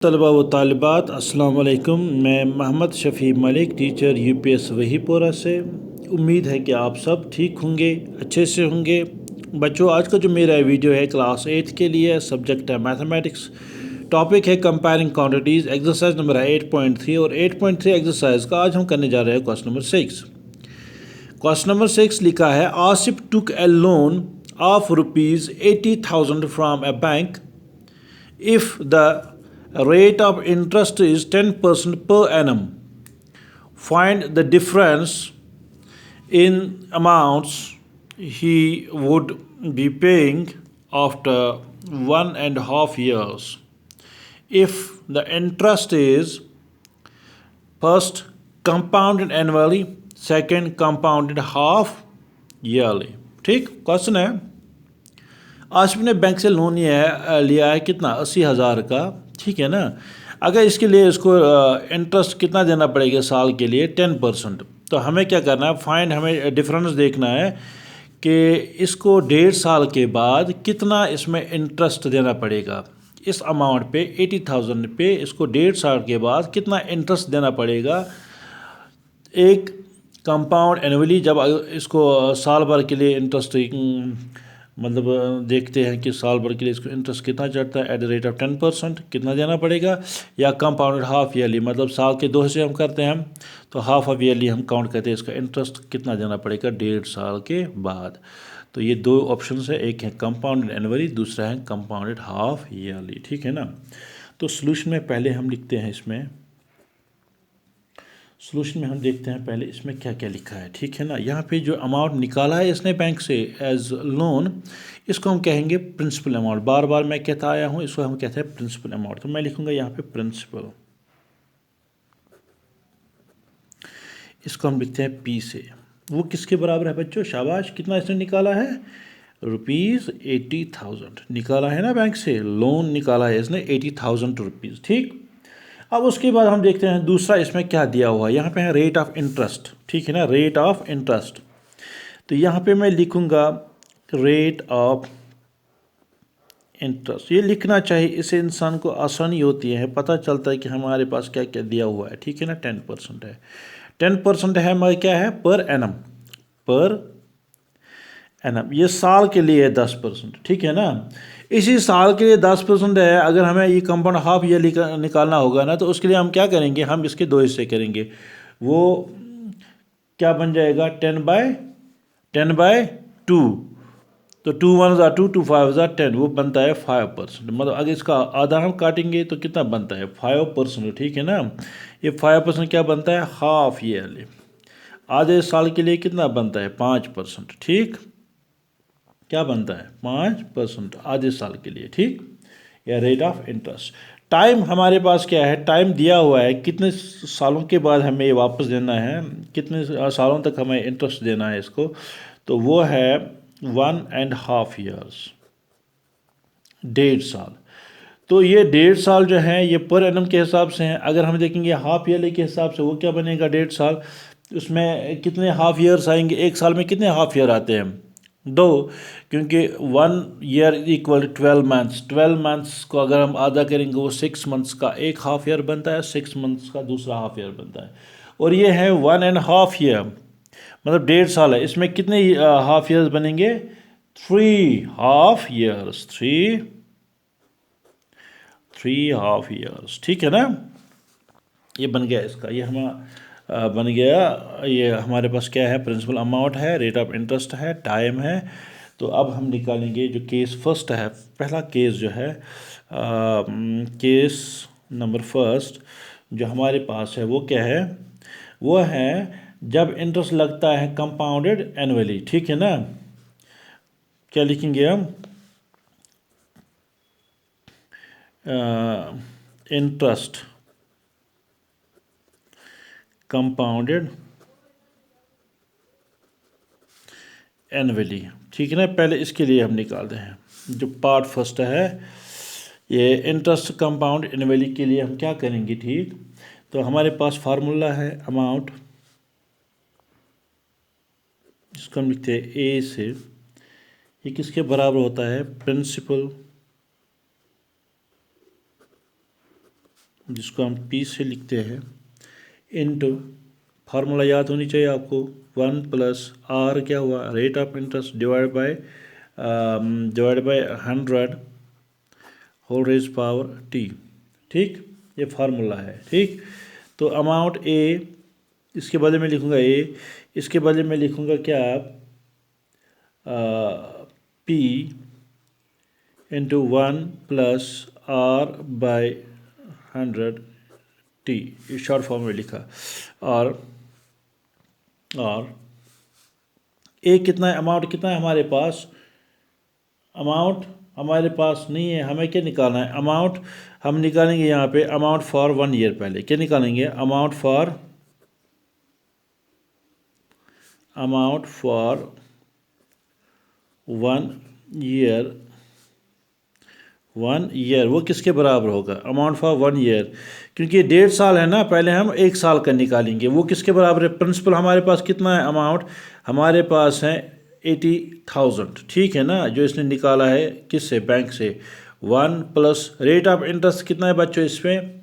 तलबा व तालिबात अस्सलाम वालेकुम। मैं मोहम्मद शफ़ी मलिक, टीचर यूपीएस वहीपोरा से। उम्मीद है कि आप सब ठीक होंगे, अच्छे से होंगे। बच्चों, आज का जो मेरा वीडियो है क्लास 8 के लिए, सब्जेक्ट है मैथमेटिक्स, टॉपिक है कंपेयरिंग क्वांटिटीज़, एक्सरसाइज नंबर है 8.3 और 8.3 एक्सरसाइज का आज हम करने जा रहे हैं क्वेश्चन नंबर 6। क्वेश्चन नंबर 6 लिखा है, Asif took a loan of ₹80,000 from a bank if the rate of interest is 10% per annum. Find the difference in amounts he would be paying after 1.5 years if the interest is first compounded annually, second compounded half yearly. ठीक question है, आसिफ ने bank से loan लिया है कितना, 80,000 का। ठीक है ना। अगर इसके लिए इसको इंटरेस्ट कितना देना पड़ेगा साल के लिए, 10%। तो हमें क्या करना है, हमें डिफरेंस देखना है कि इसको 1.5 साल के बाद कितना इसमें इंटरेस्ट देना पड़ेगा। इस अमाउंट पे 80,000 पे इसको 1.5 साल के बाद कितना इंटरेस्ट देना पड़ेगा। एक कंपाउंड एनुअली, जब इसको साल भर के लिए इंटरेस्ट मतलब देखते हैं कि साल भर के लिए इसको इंटरेस्ट कितना चढ़ता है, एट द रेट ऑफ 10% कितना देना पड़ेगा। या कंपाउंडेड हाफ ईयरली, मतलब साल के 2 हिस्से हम करते हैं तो हाफ ऑफ ईयरली हम काउंट करते हैं, इसका इंटरेस्ट कितना देना पड़ेगा 1.5 साल के बाद। तो ये 2 ऑप्शन है, एक है कंपाउंडेड एनुअली, दूसरा है कंपाउंडेड हाफ ईयरली। ठीक है ना। तो सोल्यूशन में पहले हम लिखते हैं, सोल्यूशन में हम देखते हैं पहले इसमें क्या क्या लिखा है। ठीक है ना। यहाँ पे जो अमाउंट निकाला है इसने बैंक से एज लोन, इसको हम कहेंगे प्रिंसिपल अमाउंट। बार बार मैं कहता आया हूँ, इसको हम कहते हैं प्रिंसिपल अमाउंट। तो मैं लिखूँगा यहाँ पे प्रिंसिपल, इसको हम लिखते हैं पी से। वो किसके बराबर है बच्चों, शाबाश। कितना इसने निकाला है, ₹80,000 निकाला है ना बैंक से, लोन निकाला है इसने ₹80,000। ठीक। अब उसके बाद हम देखते हैं दूसरा इसमें क्या दिया हुआ है। यहाँ पे है रेट ऑफ इंटरेस्ट। ठीक है ना, रेट ऑफ इंटरेस्ट। तो यहाँ पे मैं लिखूँगा रेट ऑफ इंटरेस्ट। ये लिखना चाहिए, इससे इंसान को आसानी होती है, पता चलता है कि हमारे पास क्या क्या दिया हुआ है। ठीक है ना। 10% है, 10% है, मगर क्या है, पर एनम, ये साल के लिए 10%। ठीक है ना। इसी साल के लिए 10% है। अगर हमें ये कंपाउंड हाफ ईयर निकालना होगा ना, तो उसके लिए हम क्या करेंगे, हम इसके 2 हिस्से करेंगे। वो क्या बन जाएगा, 10/2। तो 2 1 2, 2 5 10, वो बनता है 5%। मतलब अगर इसका आधा हम काटेंगे तो कितना बनता है, 5%। ठीक है ना। ये 5% क्या बनता है, हाफ ईयरली। आधे साल के लिए कितना बनता है, 5%। ठीक, क्या बनता है, 5% आधे साल के लिए। ठीक, या रेट ऑफ इंटरेस्ट। टाइम हमारे पास क्या है, टाइम दिया हुआ है, कितने सालों के बाद हमें ये वापस देना है, कितने सालों तक हमें इंटरेस्ट देना है इसको। तो वो है 1.5 ईयर्स, 1.5 साल। तो ये 1.5 साल जो है ये पर एनम के हिसाब से हैं। अगर हम देखेंगे हाफ ईयरली के हिसाब से, वो क्या बनेगा, 1.5 साल। उसमें कितने हाफ ईयर्स आएंगे, एक साल में कितने हाफ ईयर आते हैं, 2। क्योंकि 1 ईयर इक्वल 12 मंथ्स, 12 मंथ्स को अगर हम आधा करेंगे वो 6 मंथ्स का एक हाफ ईयर बनता है, 6 मंथ्स का दूसरा हाफ ईयर बनता है। और ये है 1.5 ईयर, मतलब 1.5 साल है। इसमें कितने हाफ ईयर्स बनेंगे, 3 हाफ ईयर्स, 3 हाफ ईयर्स। ठीक है ना। ये बन गया इसका, ये हमारा बन गया। ये हमारे पास क्या है, प्रिंसिपल अमाउंट है, रेट ऑफ इंटरेस्ट है, टाइम है। तो अब हम निकालेंगे जो केस फर्स्ट है, पहला केस जो है, केस नंबर फर्स्ट जो हमारे पास है वो क्या है, वो है जब इंटरेस्ट लगता है कंपाउंडेड एनुअली। ठीक है ना। क्या लिखेंगे हम, इंटरेस्ट कंपाउंडेड एनुअली। ठीक है ना। पहले इसके लिए हम निकालते हैं जो पार्ट फर्स्ट है, ये इंटरेस्ट कंपाउंड एनुअली के लिए हम क्या करेंगे। ठीक, तो हमारे पास फार्मूला है अमाउंट, जिसको हम लिखते हैं ए से। ये किसके बराबर होता है, प्रिंसिपल जिसको हम पी से लिखते हैं, इनटू फार्मूला याद होनी चाहिए आपको, 1 प्लस आर क्या हुआ, rate of interest divide by 100 whole raise power T. ठीक, ये फार्मूला है। ठीक, तो अमाउंट ए, इसके बदले में लिखूँगा ए, इसके बदले में लिखूँगा क्या, P into 1 plus R by 100 T, इस शॉर्ट फॉर्म में लिखा। और ए कितना है, अमाउंट कितना है हमारे पास, अमाउंट हमारे पास नहीं है, हमें क्या निकालना है, अमाउंट हम निकालेंगे यहाँ पे अमाउंट फॉर 1 ईयर। पहले क्या निकालेंगे, अमाउंट फॉर 1 ईयर, वो किसके बराबर होगा, अमाउंट फॉर 1 ईयर, क्योंकि 1.5 साल है ना, पहले हम 1 साल का निकालेंगे। वो किसके बराबर है, प्रिंसिपल हमारे पास कितना है, अमाउंट हमारे पास है 80,000। ठीक है ना, जो इसने निकाला है किससे, बैंक से। 1 प्लस रेट ऑफ इंटरेस्ट कितना है बच्चों इसमें,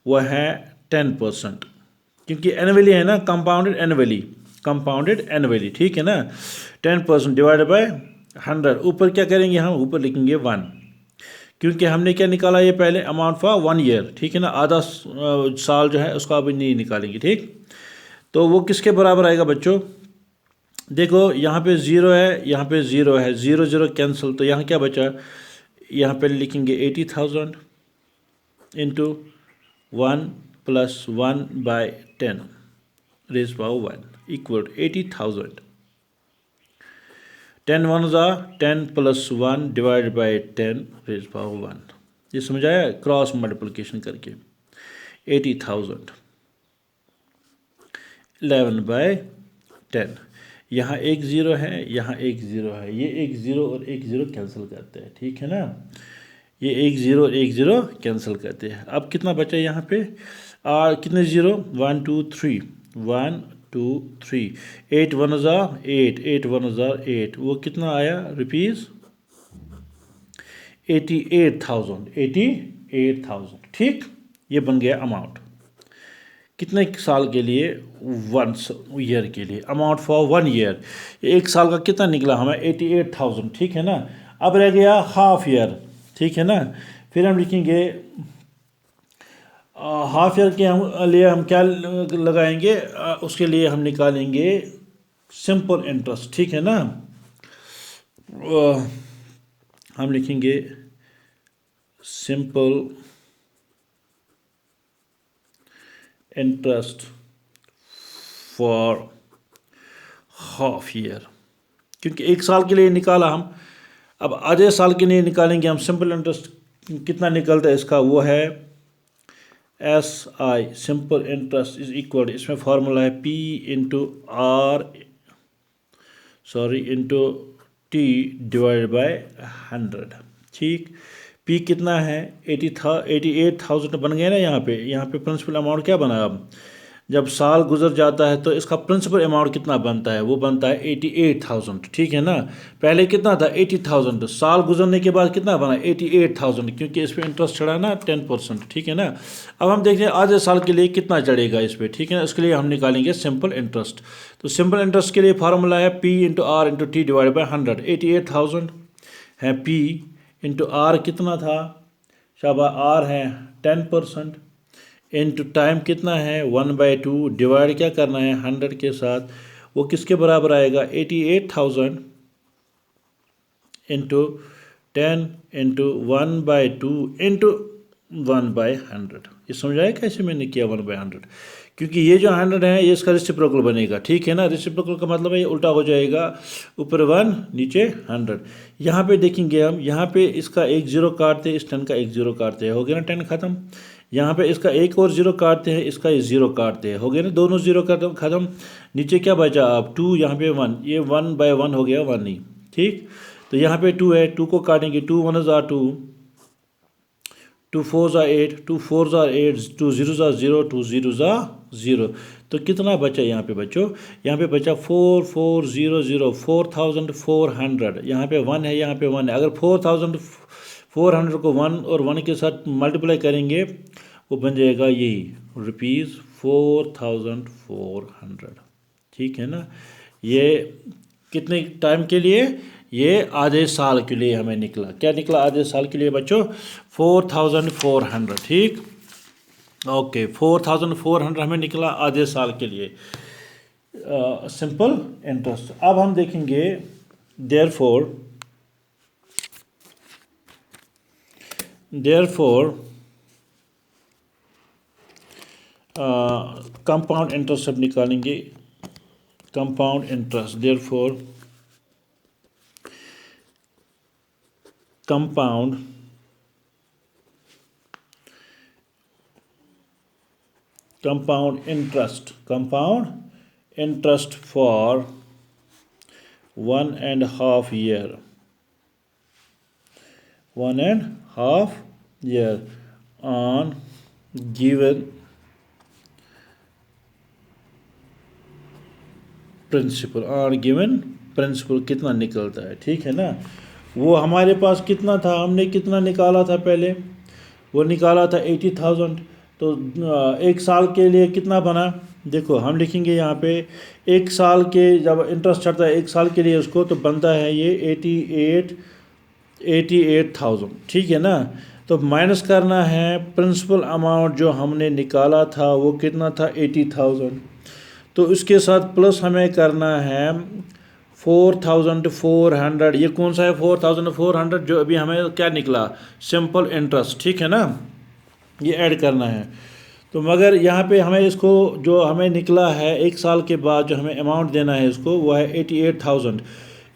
वह है 10%, क्योंकि एनुअली है ना, कंपाउंडेड एनुअली। ठीक है ना, 10% डिवाइडेड बाय 100, ऊपर क्या करेंगे हम, ऊपर लिखेंगे 1, क्योंकि हमने क्या निकाला ये पहले, अमाउंट फॉर 1 ईयर। ठीक है ना, आधा साल जो है उसका अभी नहीं निकालेंगे। ठीक, तो वो किसके बराबर आएगा बच्चों, देखो यहाँ पे 0 है, यहाँ पे 0 है, 0 0 कैंसिल, तो यहाँ क्या बचा, यहाँ पे लिखेंगे 80,000 into 1 plus 1 by 10 raise power 1 equal 80,000। 10 1 10 plus 1 divide by 10 raise power 1। ये समझ आया, क्रॉस मल्टीप्लिकेशन करके 80,000 11 बाय 10। यहाँ एक 0 है, यहाँ एक 0 है, ये एक 0 और एक 0 कैंसिल करते हैं। ठीक है ना, ये एक 0 और एक 0 कैंसिल करते हैं। अब कितना बचा यहाँ पे, कितने 0, 1 2 3 1 2 3, 8 1 8, 8 1 8, वो कितना आया रुपीज़ 88,000। ठीक, ये बन गया अमाउंट कितने साल के लिए, 1 ईयर के लिए, अमाउंट फॉर 1 ईयर। एक साल का कितना निकला हमें, 88,000। ठीक है ना, अब रह गया हाफ ईयर। ठीक है ना, फिर हम लिखेंगे हाफ ईयर के लिए हम क्या लगाएंगे, उसके लिए हम निकालेंगे सिंपल इंटरेस्ट। ठीक है ना, हम लिखेंगे simple interest for half year, क्योंकि एक साल के लिए निकाला हम, अब आधे साल के लिए निकालेंगे हम। सिंपल इंटरेस्ट कितना निकलता है इसका, वो है SI, simple interest is equal, इसमें फार्मूला है P into T divide by 100। ठीक, P कितना है, 88,000 बन गया ना। यहाँ पे प्रिंसिपल अमाउंट क्या बना, अब जब साल गुजर जाता है तो इसका प्रिंसिपल अमाउंट कितना बनता है, वो बनता है 88,000। ठीक है ना, पहले कितना था 80,000, साल गुजरने के बाद कितना बना 88,000, क्योंकि इस पर इंटरेस्ट चढ़ा ना 10%। ठीक है ना, अब हम देखते हैं आधे साल के लिए कितना चढ़ेगा इस पर। ठीक है ना, उसके लिए हम निकालेंगे सिंपल इंटरेस्ट। तो सिंपल इंटरेस्ट के लिए फार्मूला है P into R into T divide by 100। 88,000 है P इंटू R कितना था, शाबा R है 10%, इंटू टाइम कितना है 1/2, डिवाइड क्या करना है 100 के साथ, वो किसके बराबर आएगा 88,000 इंटू 10 इंटू 1/2 इंटू 1/100। ये समझ आया कैसे मैंने किया 1/100, क्योंकि ये जो 100 है ये इसका रेसिप्रोकल बनेगा। ठीक है ना, रेसिप्रोकल का मतलब है ये उल्टा हो जाएगा, ऊपर 1 नीचे 100। यहाँ पे देखेंगे हम, यहाँ पे इसका एक 0 काटते हैं, इस 10 का एक 0 काटते हैं, हो गया ना 10 ख़त्म। यहाँ पे इसका एक और 0 काटते हैं, इसका 0 काटते हैं, हो गया ना दोनों 0 ख़त्म। नीचे क्या बचा अब 2, यहाँ पे 1, ये 1/1 हो गया 1 नहीं। ठीक, तो यहाँ पे 2 है, 2 को काटेंगे, 2 1 2, 2 4 8, 2 4 8, 2 0 0, 2 0 0, तो कितना बचा यहाँ पे बच्चों, यहाँ पे बचा 4400, 4400। यहाँ पे 1 है, यहाँ पे 1 है। अगर 4400 को 1 और 1 के साथ मल्टीप्लाई करेंगे वो बन जाएगा यही ₹4400। ठीक है ना। ये कितने टाइम के लिए? ये आधे साल के लिए हमें निकला। क्या निकला आधे साल के लिए बच्चों? 4400। ठीक, ओके, 4400 हमें निकला आधे साल के लिए, सिंपल इंटरेस्ट। अब हम देखेंगे देयरफॉर कंपाउंड इंटरेस्ट अब निकालेंगे। Compound interest, therefore compound interest for 1.5 year, 1.5 year on given principal कितना निकलता है। ठीक है ना। वो हमारे पास कितना था, हमने कितना निकाला था पहले? वो निकाला था 80,000। तो एक साल के लिए कितना बना? देखो हम लिखेंगे यहाँ पे, एक साल के जब इंटरेस्ट चढ़ता है एक साल के लिए उसको, तो बनता है ये 88,000। ठीक है ना। तो माइनस करना है प्रिंसिपल अमाउंट जो हमने निकाला था, वो कितना था? 80,000। तो इसके साथ प्लस हमें करना है 4400। ये कौन सा है 4400? जो अभी हमें क्या निकला? Simple interest. ठीक है ना, ये ऐड करना है। तो मगर यहाँ पे हमें इसको जो हमें निकला है एक साल के बाद जो हमें अमाउंट देना है इसको, वो है 88,000।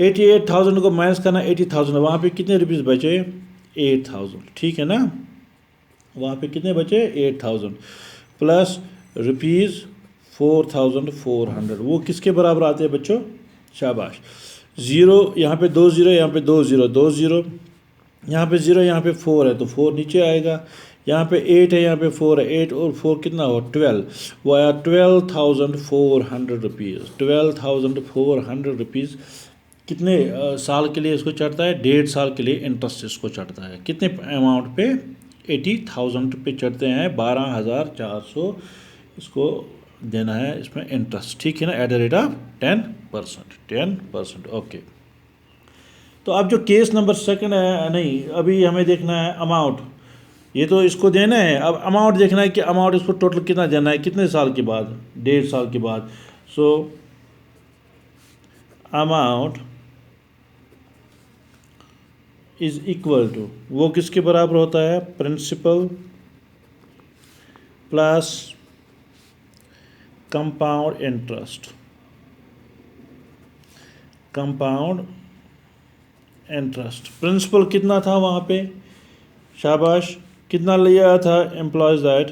88,000 को माइनस करना 80,000, वहाँ पे कितने रुपीज़ बचे? 8,000। ठीक है ना। वहाँ पे कितने बचे? 8,000 प्लस ₹4400। वो किसके बराबर आते हैं बच्चों? शाबाश। ज़ीरो यहाँ पे, 2 ज़ीरो यहाँ पे, 2 ज़ीरो, 2 ज़ीरो यहाँ पे, 0 यहाँ पे 4 है तो 4 नीचे आएगा। यहाँ पे 8 है, यहाँ पे 4 है, 8 और 4 कितना हुआ? 12। वो आया ₹12,400। ₹12,400 कितने साल के लिए इसको चढ़ता है? 1.5 साल के लिए इंटरेस्ट इसको चढ़ता है। कितने अमाउंट पे? 80,000 पे चढ़ते हैं। 12,400 इसको देना है इसमें इंटरेस्ट। ठीक है ना, at the rate of 10%। Okay. तो अब जो केस नंबर सेकंड है, नहीं अभी हमें देखना है अमाउंट। ये तो इसको देना है, अब अमाउंट देखना है कि अमाउंट इसको टोटल कितना देना है, कितने साल के बाद? 1.5 साल के बाद। So amount is equal to, वो किसके बराबर होता है? Principal plus compound interest. Principal कितना था वहाँ पे? शाबाश, कितना लिया था? Implies that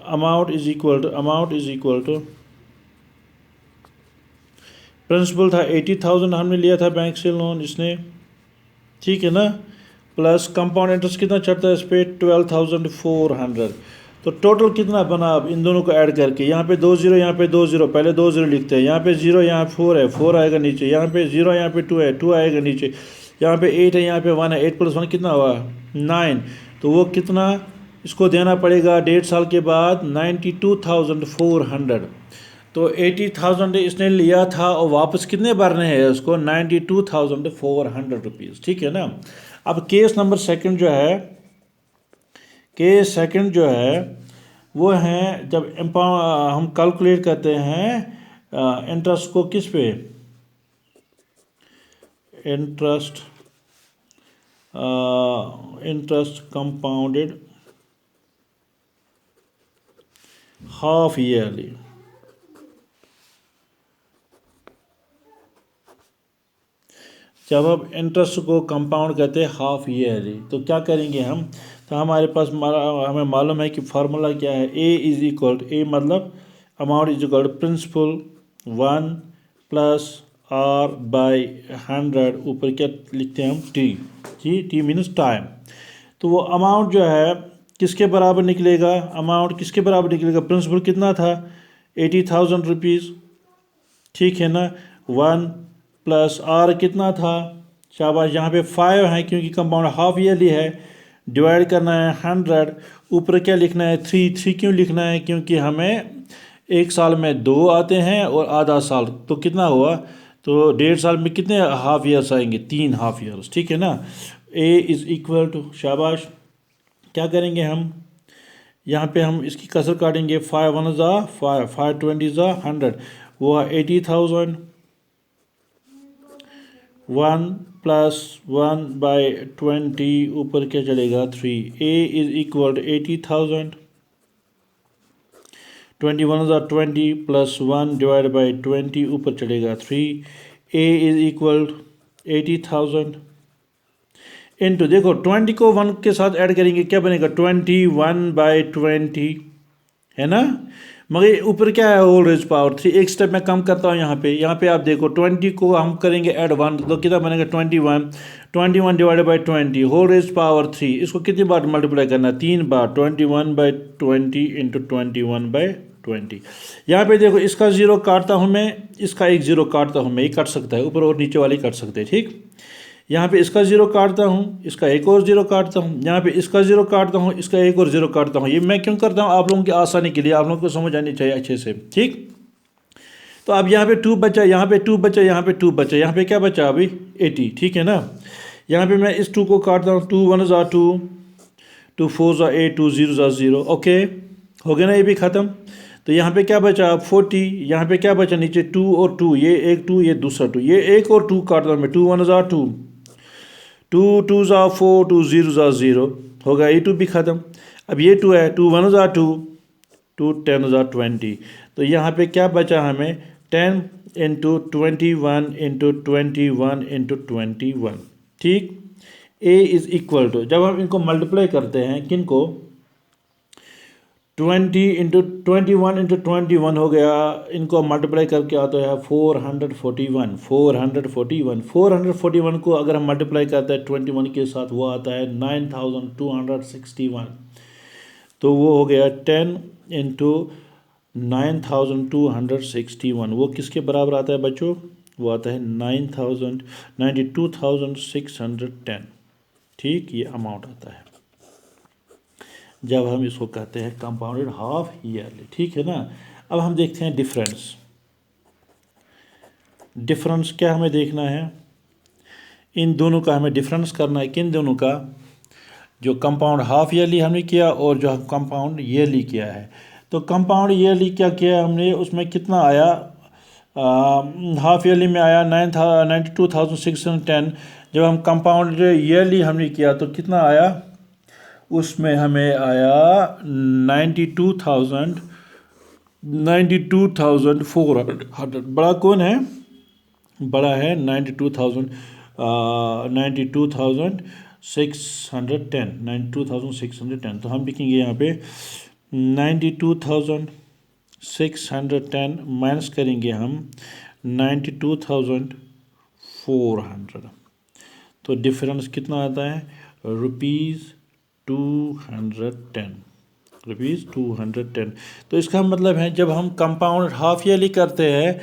amount is equal to principal था 80,000 हमने लिया था बैंक से लोन इसने। ठीक है ना। प्लस कंपाउंड इंटरेस्ट कितना चढ़ता है इस पर? 12,400। तो टोटल कितना बना अब इन दोनों को ऐड करके? यहाँ पे 2 ज़ीरो, यहाँ पे 2 ज़ीरो, पहले 2 ज़ीरो लिखते हैं। यहाँ पे 0, यहाँ 4 है, 4 आएगा नीचे। यहाँ पे 0, यहाँ पे 2 है, 2 आएगा नीचे। यहाँ पे 8 है, यहाँ पे 1 है, 8 + 1 कितना हुआ? 9। तो वो कितना इसको देना पड़ेगा 1.5 साल के बाद? 92,400। तो 80,000 इसने लिया था और वापस कितने भरने हैं उसको? 92,400 रुपीज़। ठीक है ना। अब केस नंबर सेकंड जो है, वो है जब हम कैलकुलेट करते हैं इंटरेस्ट को किस पे? Interest compounded half yearly. जब आप इंटरेस्ट को कंपाउंड करते हैं हाफ ईयरली, तो क्या करेंगे हम? तो हमारे पास हमें मालूम है कि फार्मूला क्या है? ए मतलब amount is equal to principal 1 + R/100, ऊपर क्या लिखते हैं हम? T means time. तो वो अमाउंट जो है किसके बराबर निकलेगा? प्रिंसिपल कितना था? 80,000 रुपीज़। ठीक है ना। 1 + R कितना था? शाबाश। यहाँ पे 5 है क्योंकि कंपाउंड हाफ ईयरली है। डिवाइड करना है 100। ऊपर क्या लिखना है 3 क्यों लिखना है? क्योंकि हमें एक साल में 2 आते हैं और आधा साल, तो कितना हुआ? तो 1.5 साल में कितने हाफ ईयर्स आएंगे? 3 हाफ ईयर्स, ठीक है ना। ए इज़ इक्वल टू, शाबाश। क्या करेंगे हम? यहाँ पे हम इसकी कसर काटेंगे। 5 1 ज़ा 5, 5 20 ज़ा 100, वो 80,000। 1 प्लस 1/20 ऊपर क्या चलेगा 3। A is equal to 80,000। 21 ज़ा 20 प्लस 1 डिवाइड बाई 20 ऊपर चलेगा 3। ए इज़ इक्वल 80,000 इंटू, देखो 20 को 1 के साथ ऐड करेंगे क्या बनेगा? 21/20 है ना। मगर ऊपर क्या है? Whole raise power 3। एक स्टेप मैं कम करता हूँ यहाँ पे आप देखो 20 को हम करेंगे ऐड 1, तो कितना बनेगा? 21। 21 divide by 20 whole raise power 3। इसको कितनी बार मल्टीप्लाई करना? 3 बार। 21/20 इंटू 21/20। यहाँ पे देखो इसका 0 काटता हूँ मैं, इसका एक 0 काटता हूँ मैं, ये कट सकता है, ऊपर और नीचे वाले कट सकते हैं, ठीक। यहाँ पे इसका 0 काटता हूँ, इसका एक और 0 काटता हूँ, यहाँ पे इसका 0 काटता हूँ, इसका एक और 0 काटता हूँ। ये मैं क्यों करता हूँ? आप लोगों की आसानी के लिए, आप लोगों को समझ आनी चाहिए अच्छे से, ठीक। तो अब यहाँ पे 2 बचा, यहाँ पे 2 बचा, यहाँ पे 2 बचा, यहाँ पे क्या बचा अभी? 80, ठीक है ना। यहाँ पे मैं इस 2 को काटता हूँ। 2 1 ज़ा 2, 2 4 ज़ा 8, 2 0 ज़ा 0। ओके, हो गया ना, ये भी ख़त्म। तो यहाँ पे क्या बचा? 40। यहाँ पे क्या बचा? नीचे 2 और 2, ये एक 2, ये दूसरा 2, ये एक और 2 काटता हूँ मैं। 2 1 ज़ा 2, 2 2 ज़ा 4, 2 0 ज़ा 0, होगा। ये 2 भी ख़त्म। अब ये 2 है। 2 1 ज़ा 2, 2 10 ज़ा 20। तो यहाँ पे क्या बचा हमें? 10 इंटू 21 इंटू 21 इंटू 21, ठीक। ए इज़ इक्वल टू, जब हम इनको मल्टीप्लाई करते हैं, किन को? 20 इंटू 21 इंटू 21 हो गया, इनको मल्टीप्लाई करके आता है 441। 441 को अगर हम मल्टीप्लाई करते हैं 21 के साथ, वो आता है 9261। तो वो हो गया 10 इंटू 9261। वो किसके बराबर आता है बच्चों? वो आता है 92,610, ठीक। ये अमाउंट आता है जब हम इसको कहते हैं कंपाउंडेड हाफ ईयरली, ठीक है ना। अब हम देखते हैं डिफरेंस क्या हमें देखना है? इन दोनों का हमें डिफरेंस करना है। किन दोनों का? जो कंपाउंड हाफ ईयरली हमने किया और जो कंपाउंड ईयरली किया है। तो कंपाउंड ईयरली क्या किया हमने, उसमें कितना आया? हाफ ईयरली में आया 92,610। जब हम कंपाउंड ईयरली हमने किया तो कितना आया? उसमें हमें आया 92,400। बड़ा कौन है? बड़ा है 92,610। तो हम लिखेंगे यहाँ पे 92,610 माइनस करेंगे हम 92,400। तो डिफरेंस कितना आता है? ₹210। तो इसका मतलब है जब हम कंपाउंड हाफ ईयरली करते हैं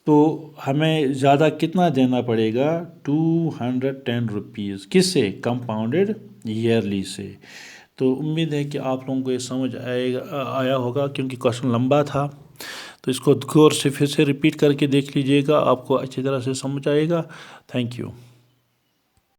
तो हमें ज़्यादा कितना देना पड़ेगा? ₹210। किससे? कंपाउंडेड ईयरली से। तो उम्मीद है कि आप लोगों को ये समझ आया होगा, क्योंकि क्वेश्चन लंबा था। तो इसको गौर से फिर से रिपीट करके देख लीजिएगा, आपको अच्छी तरह से समझ आएगा। Thank you.